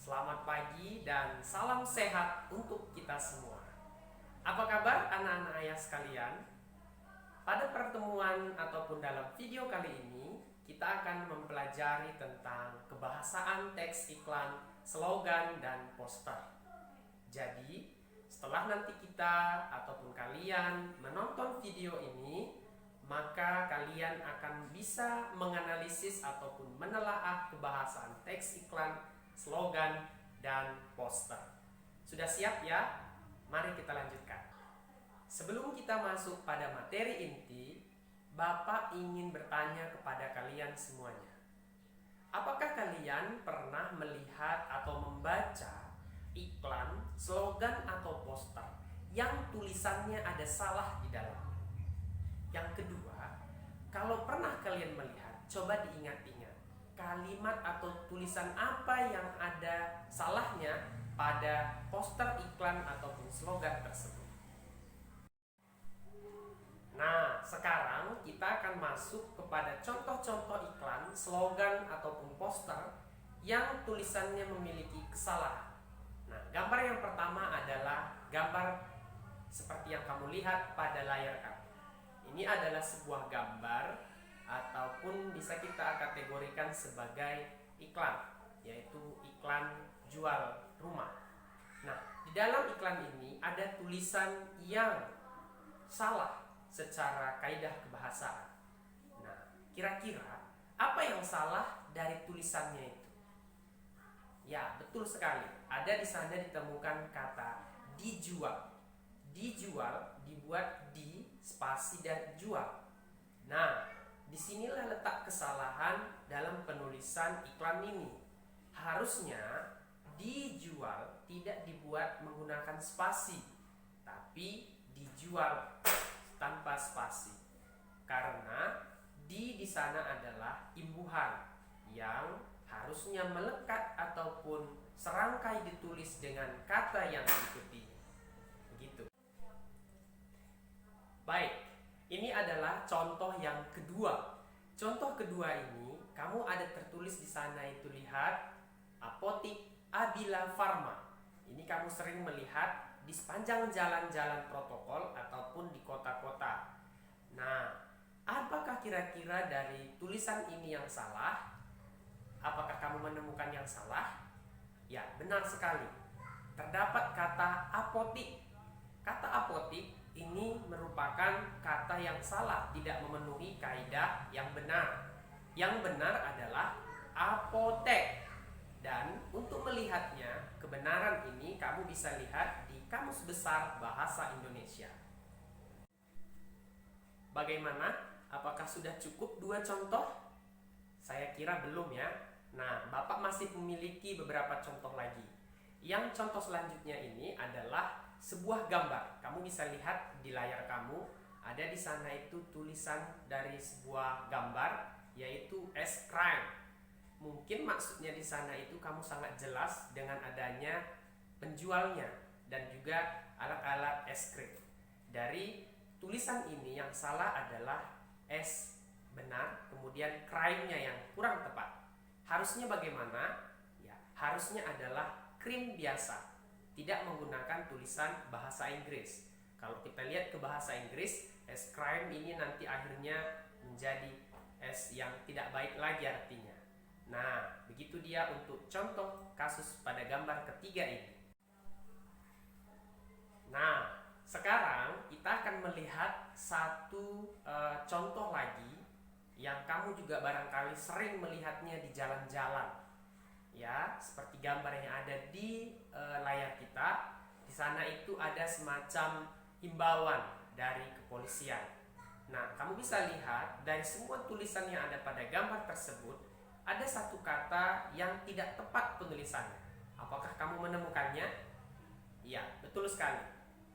Selamat pagi dan salam sehat untuk kita semua. Apa kabar anak-anak ayah sekalian? Pada pertemuan ataupun dalam video kali ini, kita akan mempelajari tentang kebahasaan teks iklan, slogan, dan poster. Jadi, setelah nanti kita ataupun kalian menonton video ini, maka kalian akan bisa menganalisis ataupun menelaah kebahasaan teks iklan, slogan, dan poster. Sudah siap ya? Mari kita lanjutkan. Sebelum kita masuk pada materi inti, Bapak ingin bertanya kepada kalian semuanya. Apakah kalian pernah melihat atau membaca iklan, slogan, atau poster yang tulisannya ada salah di dalam? Yang kedua, kalau pernah kalian melihat, coba diingat-ingat kalimat atau tulisan apa yang ada salahnya pada poster iklan ataupun slogan tersebut. Nah, sekarang kita akan masuk kepada contoh-contoh iklan, slogan, ataupun poster yang tulisannya memiliki kesalahan. Nah, gambar yang pertama adalah gambar seperti yang kamu lihat pada layar kamu. Ini adalah sebuah gambar ataupun bisa kita kategorikan sebagai iklan, yaitu iklan jual rumah. Nah, di dalam iklan ini ada tulisan yang salah secara kaidah kebahasaan. Nah, kira-kira apa yang salah dari tulisannya itu? Ya, betul sekali. Ada di sana ditemukan kata dijual. Dijual dibuat di spasi dan jual. Nah, disinilah letak kesalahan dalam penulisan iklan ini. Harusnya dijual tidak dibuat menggunakan spasi, tapi dijual tanpa spasi. Karena di sana adalah imbuhan yang harusnya melekat ataupun serangkai ditulis dengan kata yang diikuti. Begitu. Baik, ini adalah contoh yang kedua. Contoh kedua ini, kamu ada tertulis di sana itu lihat Apotik Abila Farma. Ini kamu sering melihat di sepanjang jalan-jalan protokol ataupun di kota-kota. Nah, apakah kira-kira dari tulisan ini yang salah? Apakah kamu menemukan yang salah? Ya, benar sekali. Terdapat kata apotik. Kata apotik ini merupakan kata yang salah, tidak memenuhi kaidah yang benar. Yang benar adalah apotek. Dan untuk melihatnya, kebenaran ini kamu bisa lihat di Kamus Besar Bahasa Indonesia. Bagaimana? Apakah sudah cukup dua contoh? Saya kira belum ya. Nah, Bapak masih memiliki beberapa contoh lagi. Yang contoh selanjutnya ini adalah sebuah gambar. Kamu bisa lihat di layar kamu, ada di sana itu tulisan dari sebuah gambar, yaitu es krim. Mungkin maksudnya di sana itu kamu sangat jelas dengan adanya penjualnya dan juga alat-alat es krim. Dari tulisan ini yang salah adalah es benar, kemudian krimnya yang kurang tepat. Harusnya bagaimana? Ya, harusnya adalah krim biasa, tidak menggunakan tulisan bahasa Inggris. Kalau kita lihat ke bahasa Inggris, es krim ini nanti akhirnya menjadi es yang tidak baik lagi artinya. Nah, begitu dia untuk contoh kasus pada gambar ketiga ini. Nah, sekarang kita akan melihat satu contoh lagi yang kamu juga barangkali sering melihatnya di jalan-jalan. Ya, seperti gambar yang ada di layar kita. Di sana itu ada semacam himbauan dari kepolisian. Nah, kamu bisa lihat dari semua tulisan yang ada pada gambar tersebut, ada satu kata yang tidak tepat penulisannya. Apakah kamu menemukannya? Ya, betul sekali.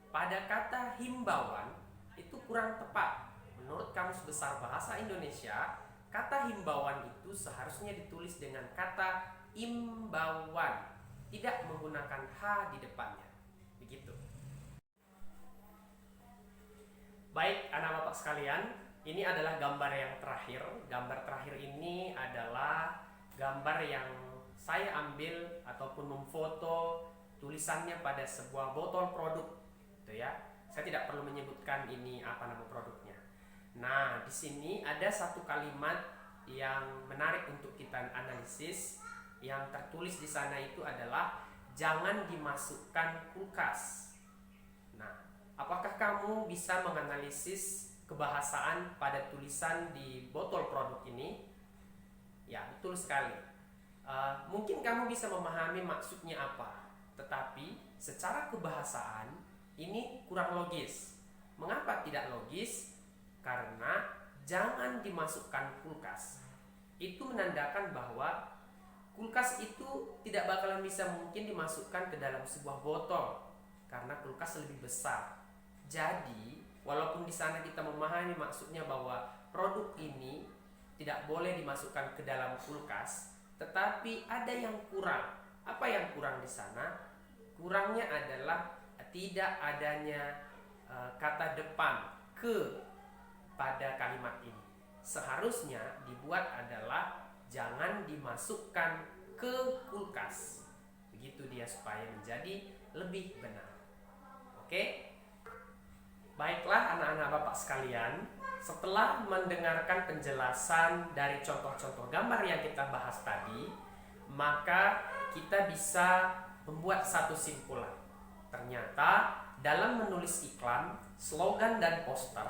Pada kata himbauan itu kurang tepat. Menurut Kamus Besar Bahasa Indonesia, kata himbauan itu seharusnya ditulis dengan kata imbauan, tidak menggunakan H di depannya. Begitu. Baik, anak bapak sekalian, ini adalah gambar yang terakhir. Gambar terakhir ini adalah gambar yang saya ambil ataupun memfoto tulisannya pada sebuah botol produk, gitu ya. Saya tidak perlu menyebutkan ini apa nama produknya. Nah, di sini ada satu kalimat yang menarik untuk kita analisis. Yang tertulis di sana itu adalah jangan dimasukkan kulkas. Nah, apakah kamu bisa menganalisis kebahasaan pada tulisan di botol produk ini? Ya, betul sekali. Mungkin kamu bisa memahami maksudnya apa, tetapi secara kebahasaan ini kurang logis. Mengapa tidak logis? Karena jangan dimasukkan kulkas. Itu menandakan bahwa kulkas itu tidak bakalan bisa mungkin dimasukkan ke dalam sebuah botol karena kulkas lebih besar. Jadi, walaupun di sana kita memahami maksudnya bahwa produk ini tidak boleh dimasukkan ke dalam kulkas, tetapi ada yang kurang. Apa yang kurang di sana? Kurangnya adalah tidak adanya kata depan ke pada kalimat ini. Seharusnya dibuat adalah jangan dimasukkan ke kulkas. Begitu dia supaya menjadi lebih benar. Oke? Baiklah anak-anak Bapak sekalian, setelah mendengarkan penjelasan dari contoh-contoh gambar yang kita bahas tadi, maka kita bisa membuat satu simpulan. Ternyata dalam menulis iklan, slogan dan poster,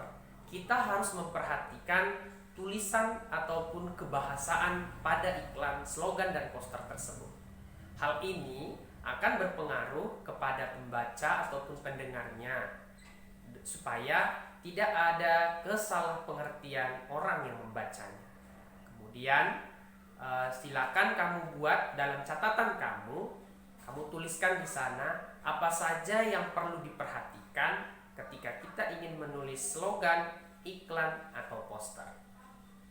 kita harus memperhatikan tulisan ataupun kebahasaan pada iklan, slogan, dan poster tersebut. Hal ini akan berpengaruh kepada pembaca ataupun pendengarnya, supaya tidak ada kesalahpengertian orang yang membacanya. Kemudian silakan kamu buat dalam catatan kamu tuliskan di sana apa saja yang perlu diperhatikan ketika kita ingin menulis slogan, iklan, atau poster.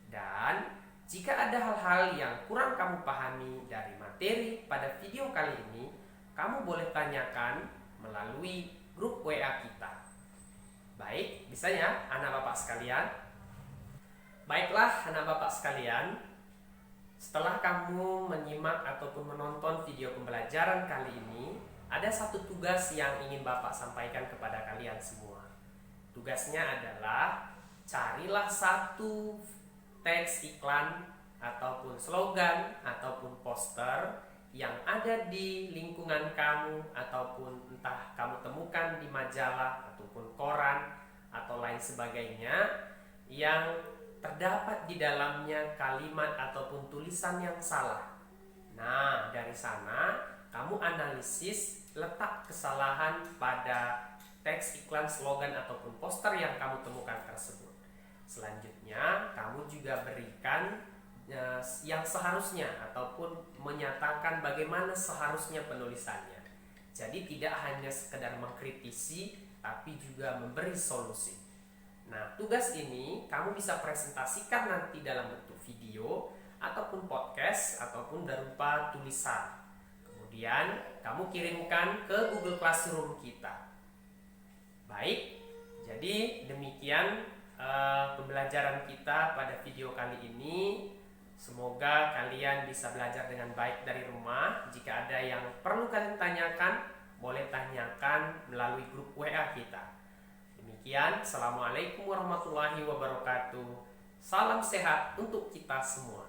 Dan jika ada hal-hal yang kurang kamu pahami dari materi pada video kali ini, kamu boleh tanyakan melalui grup WA kita. Baik, bisa ya anak bapak sekalian? Baiklah anak bapak sekalian, setelah kamu menyimak ataupun menonton video pembelajaran kali ini, ada satu tugas yang ingin bapak sampaikan kepada kalian semua. Tugasnya adalah carilah satu teks iklan ataupun slogan ataupun poster yang ada di lingkungan kamu ataupun entah kamu temukan di majalah ataupun koran atau lain sebagainya yang terdapat di dalamnya kalimat ataupun tulisan yang salah. Nah, dari sana kamu analisis letak kesalahan pada teks iklan, slogan ataupun poster yang kamu temukan tersebut. Selanjutnya, kamu juga berikan yang seharusnya ataupun menyatakan bagaimana seharusnya penulisannya. Jadi tidak hanya sekedar mengkritisi, tapi juga memberi solusi. Nah, tugas ini kamu bisa presentasikan nanti dalam bentuk video ataupun podcast ataupun berupa tulisan. Kemudian kamu kirimkan ke Google Classroom kita. Baik, jadi demikian pembelajaran kita pada video kali ini. Semoga kalian bisa belajar dengan baik dari rumah. Jika ada yang perlu kalian tanyakan, boleh tanyakan melalui grup WA kita. Demikian, Assalamualaikum warahmatullahi wabarakatuh. Salam sehat untuk kita semua.